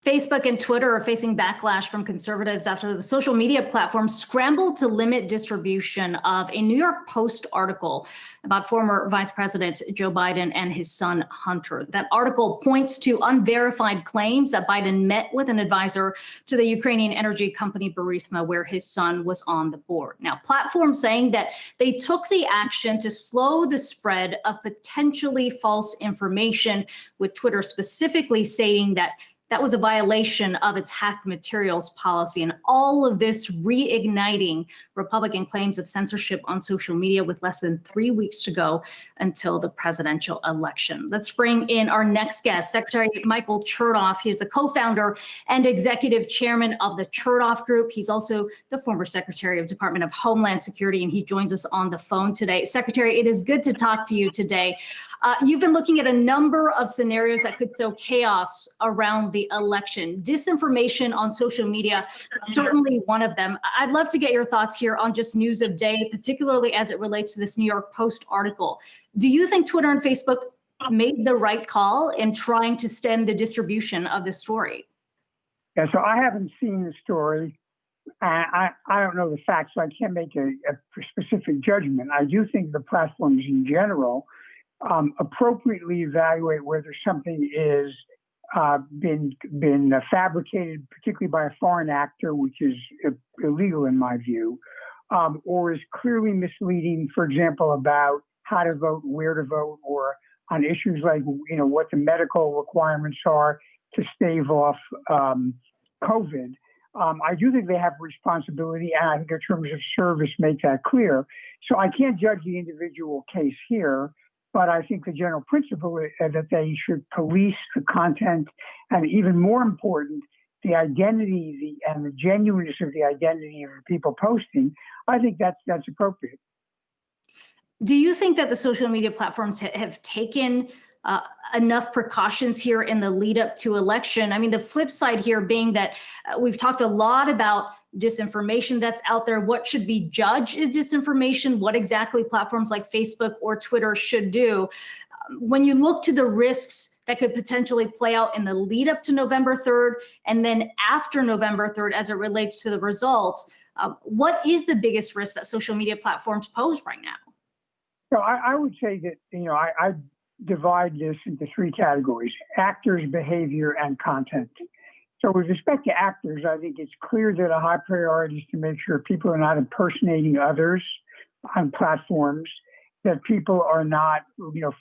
Facebook and Twitter are facing backlash from conservatives after the social media platforms scrambled to limit distribution of a New York Post article about former Vice President Joe Biden and his son Hunter. That article points to unverified claims that Biden met with an advisor to the Ukrainian energy company Burisma, where his son was on the board. Now, platforms saying that they took the action to slow the spread of potentially false information, with Twitter specifically stating that that was a violation of its hacked materials policy, and all of this reigniting Republican claims of censorship on social media with less than 3 weeks to go until the presidential election. Let's bring in our next guest, Secretary Michael Chertoff. He is the co-founder and executive chairman of the Chertoff Group. He's also the former Secretary of Department of Homeland Security, and he joins us on the phone today. Secretary, it is good to talk to you today. You've been looking at a number of scenarios that could sow chaos around the election. Disinformation on social media, certainly one of them. I'd love to get your thoughts here on just news of day, particularly as it relates to this New York Post article. Do you think Twitter and Facebook made the right call in trying to stem the distribution of this story? Yeah, so I haven't seen the story. I don't know the facts, so I can't make a specific judgment. I do think the platforms in general appropriately evaluate whether something is been fabricated, particularly by a foreign actor, which is illegal in my view, or is clearly misleading, for example, about how to vote, where to vote, or on issues like, what the medical requirements are to stave off COVID. I do think they have responsibility, and I think their terms of service make that clear. So I can't judge the individual case here, but I think the general principle is that they should police the content, and even more important, the identity and the genuineness of the identity of the people posting. I think that's appropriate. Do you think that the social media platforms have taken enough precautions here in the lead up to election? I mean, the flip side here being that we've talked a lot about disinformation that's out there. What should be judged as disinformation? What exactly platforms like Facebook or Twitter should do? When you look to the risks that could potentially play out in the lead up to November 3rd and then after November 3rd as it relates to the results, what is the biggest risk that social media platforms pose right now? So I would say that, I divide this into three categories: actors, behavior, and content. So with respect to actors, I think it's clear that a high priority is to make sure people are not impersonating others on platforms, that people are not,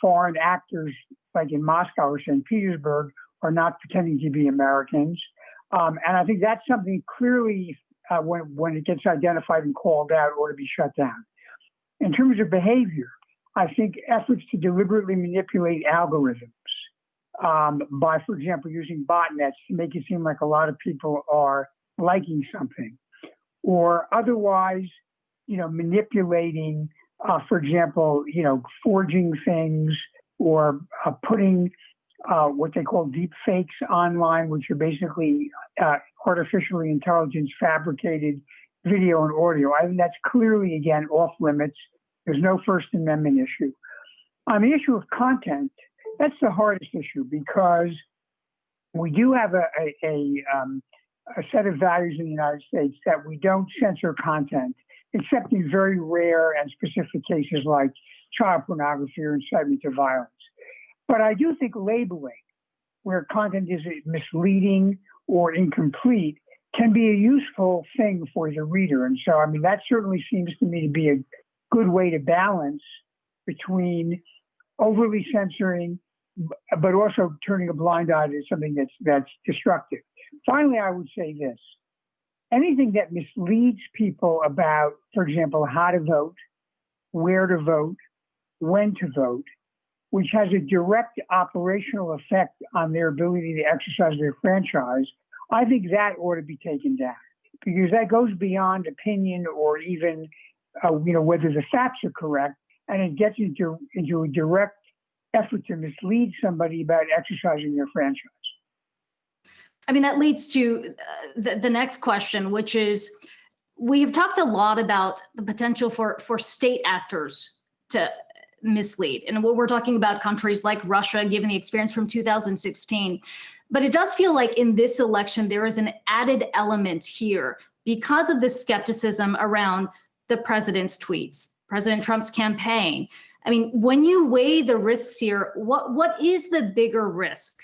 foreign actors like in Moscow or St. Petersburg are not pretending to be Americans. And I think that's something clearly when it gets identified and called out ought to be shut down. In terms of behavior, I think efforts to deliberately manipulate algorithms by, for example, using botnets to make it seem like a lot of people are liking something, or otherwise, manipulating, for example, forging things, or putting what they call deep fakes online, which are basically artificially intelligence fabricated video and audio. I think that's clearly, again, off limits. There's no First Amendment issue. On the issue of content, that's the hardest issue, because we do have a set of values in the United States that we don't censor content, except in very rare and specific cases like child pornography or incitement to violence. But I do think labeling, where content is misleading or incomplete, can be a useful thing for the reader. And so, that certainly seems to me to be a good way to balance between overly censoring, but also turning a blind eye to something that's destructive. Finally, I would say this: anything that misleads people about, for example, how to vote, where to vote, when to vote, which has a direct operational effect on their ability to exercise their franchise, I think that ought to be taken down, because that goes beyond opinion or even whether the facts are correct, and it gets into a direct effort to mislead somebody about exercising their franchise. That leads to the next question, which is, we've talked a lot about the potential for state actors to mislead. And what we're talking about countries like Russia, given the experience from 2016. But it does feel like in this election, there is an added element here because of the skepticism around the president's tweets, President Trump's campaign. I mean, when you weigh the risks here, what is the bigger risk?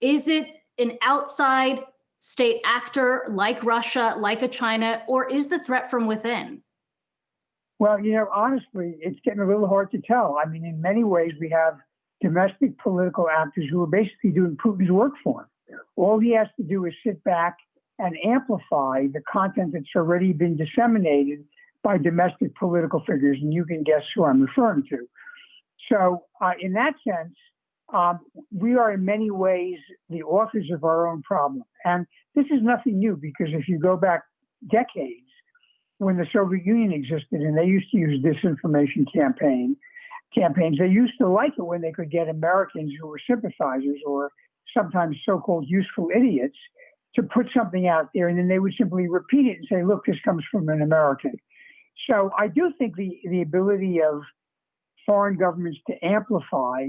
Is it an outside state actor like Russia, like a China, or is the threat from within? Well, honestly, it's getting a little hard to tell. I mean, in many ways, we have domestic political actors who are basically doing Putin's work for him. All he has to do is sit back and amplify the content that's already been disseminated by domestic political figures, and you can guess who I'm referring to. So in that sense, we are in many ways the authors of our own problem. And this is nothing new, because if you go back decades, when the Soviet Union existed and they used to use disinformation campaigns, they used to like it when they could get Americans who were sympathizers or sometimes so-called useful idiots to put something out there, and then they would simply repeat it and say, look, this comes from an American. So I do think the ability of foreign governments to amplify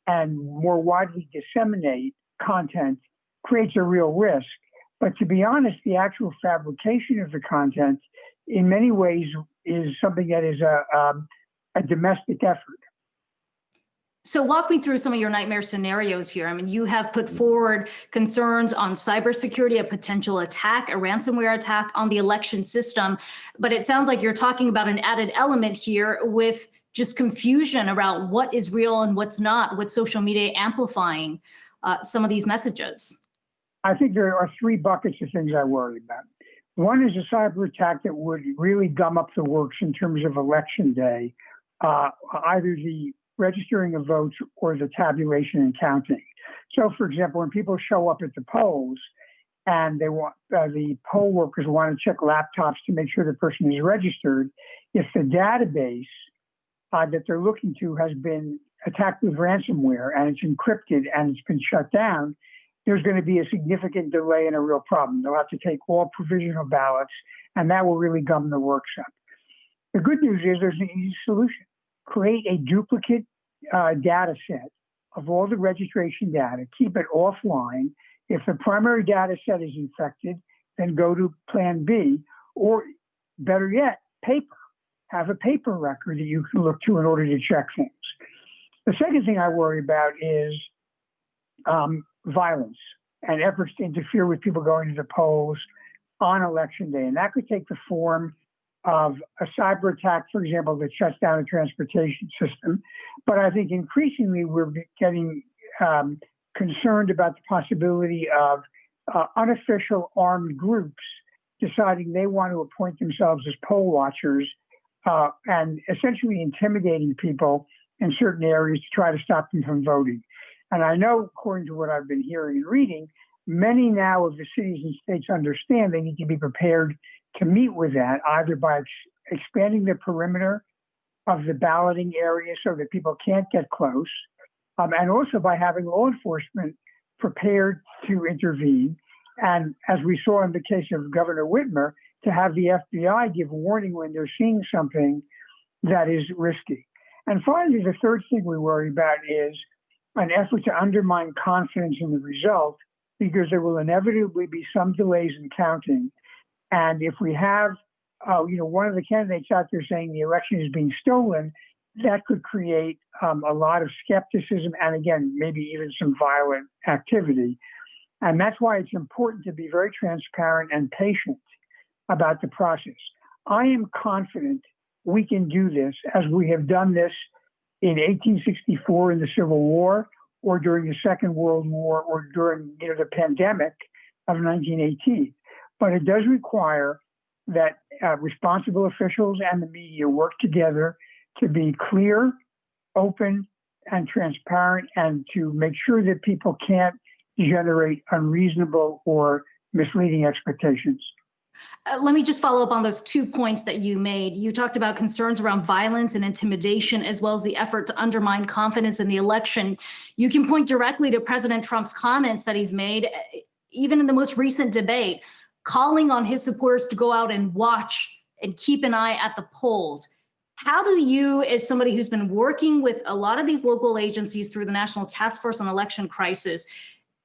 and more widely disseminate content creates a real risk. But to be honest, the actual fabrication of the content in many ways is something that is a domestic effort. So walk me through some of your nightmare scenarios here. I mean, you have put forward concerns on cybersecurity, a potential attack, a ransomware attack on the election system. But it sounds like you're talking about an added element here with just confusion around what is real and what's not, with social media amplifying some of these messages. I think there are three buckets of things I worry about. One is a cyber attack that would really gum up the works in terms of election day, either the registering of votes or the tabulation and counting. So, for example, when people show up at the polls and they want the poll workers want to check laptops to make sure the person is registered, if the database that they're looking to has been attacked with ransomware and it's encrypted and it's been shut down, there's going to be a significant delay and a real problem. They'll have to take all provisional ballots, and that will really gum the works up. The good news is there's an easy solution. Create a duplicate data set of all the registration data, keep it offline. If the primary data set is infected, then go to plan B, or better yet, paper. Have a paper record that you can look to in order to check things. The second thing I worry about is violence and efforts to interfere with people going to the polls on election day. And that could take the form of a cyber attack, for example, that shuts down a transportation system. But I think increasingly we're getting concerned about the possibility of unofficial armed groups deciding they want to appoint themselves as poll watchers and essentially intimidating people in certain areas to try to stop them from voting. And I know, according to what I've been hearing and reading, many now of the cities and states understand they need to be prepared to meet with that, either by expanding the perimeter of the balloting area so that people can't get close, and also by having law enforcement prepared to intervene. And as we saw in the case of Governor Whitmer, to have the FBI give warning when they're seeing something that is risky. And finally, the third thing we worry about is an effort to undermine confidence in the result, because there will inevitably be some delays in counting. And if we have, one of the candidates out there saying the election is being stolen, that could create a lot of skepticism and, again, maybe even some violent activity. And that's why it's important to be very transparent and patient about the process. I am confident we can do this as we have done this in 1864 in the Civil War, or during the Second World War, or during the pandemic of 1918. But it does require that responsible officials and the media work together to be clear, open, and transparent, and to make sure that people can't generate unreasonable or misleading expectations. Let me just follow up on those 2 points that you made. You talked about concerns around violence and intimidation, as well as the effort to undermine confidence in the election. You can point directly to President Trump's comments that he's made, even in the most recent debate, calling on his supporters to go out and watch and keep an eye at the polls. How do you, as somebody who's been working with a lot of these local agencies through the National Task Force on Election Crisis,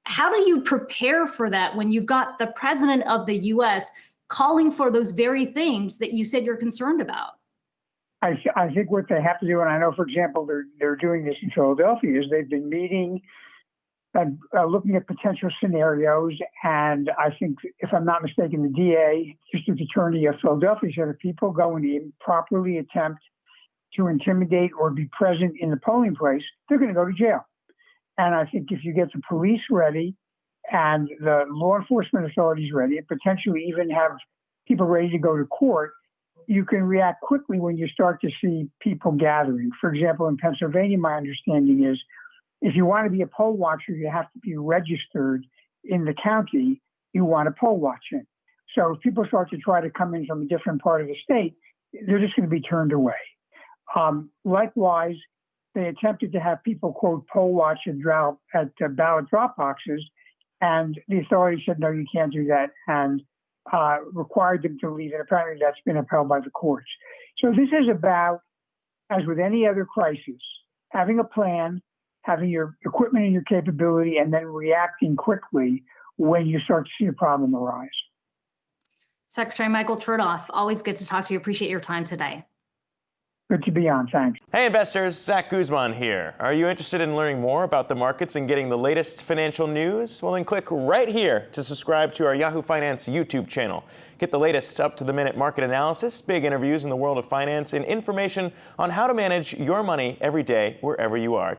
How do you prepare for that when you've got the president of the U.S. calling for those very things that you said you're concerned about? I think what they have to do, and I know, for example, they're doing this in Philadelphia, is they've been meeting and looking at potential scenarios. And I think, if I'm not mistaken, the DA, District Attorney of Philadelphia, said if people go and improperly attempt to intimidate or be present in the polling place, they're going to go to jail. And I think if you get the police ready and the law enforcement authorities ready, and potentially even have people ready to go to court, you can react quickly when you start to see people gathering. For example, in Pennsylvania, my understanding is if you want to be a poll watcher, you have to be registered in the county you want to poll watch in. So if people start to try to come in from a different part of the state, they're just going to be turned away. Likewise, they attempted to have people, quote, poll watch at ballot drop boxes, and the authorities said, no, you can't do that, and required them to leave. And apparently that's been upheld by the courts. So this is about, as with any other crisis, having a plan, having your equipment and your capability, and then reacting quickly when you start to see a problem arise. Secretary Michael Chertoff, always good to talk to you. Appreciate your time today. Good to be on. Thanks. Hey investors, Zach Guzman here. Are you interested in learning more about the markets and getting the latest financial news? Well, then click right here to subscribe to our Yahoo Finance YouTube channel. Get the latest up-to-the-minute market analysis, big interviews in the world of finance, and information on how to manage your money every day wherever you are.